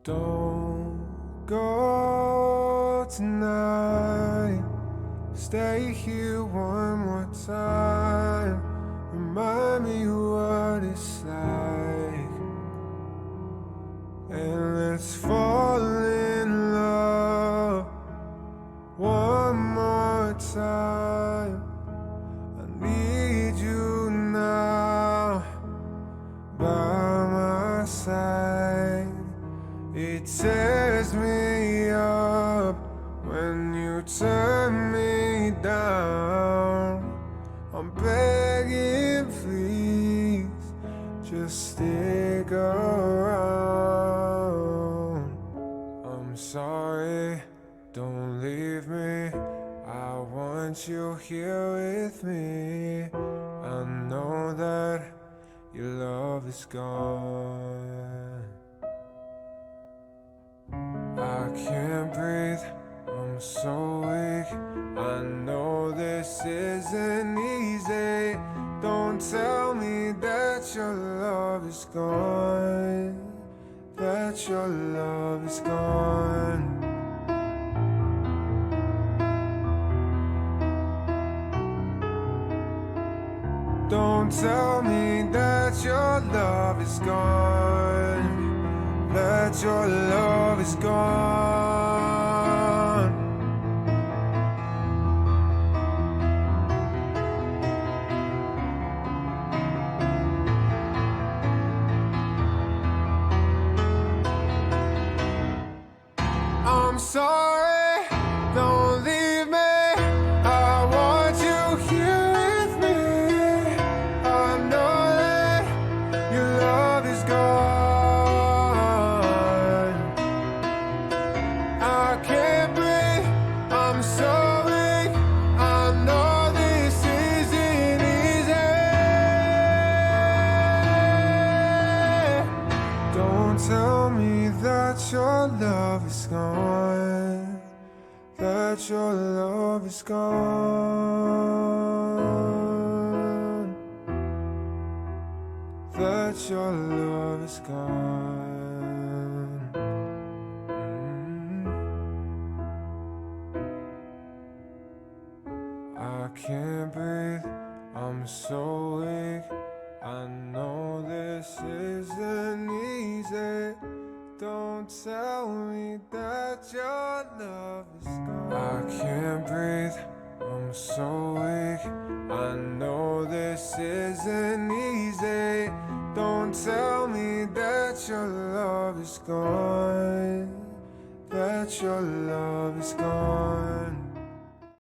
Don't go tonight. Stay here one more time. Remind me what it's like, and let's fall in love one more time. I need you now by my side. It tears me up when you turn me down. I'm begging, please, just stick around. I'm sorry, don't leave me. I want you here with me. I know that your love is gone. I can't breathe, I'm so weak. I know this isn't easy. Don't tell me that your love is gone, that your love is gone. Don't tell me that your love is gone, that your love is gone. I'm sorry, don't leave me. I want you here with me. I know that your love is gone. I can't breathe, I'm so weak. I know this isn't easy. Don't tell me that your love is gone, that your love is gone, that your love is gone. I can't breathe, I'm so weak. I know this isn't easy. Don't tell me that your love is gone. I can't breathe, I'm so weak. I know this isn't easy. Don't tell me that your love is gone, that your love is gone.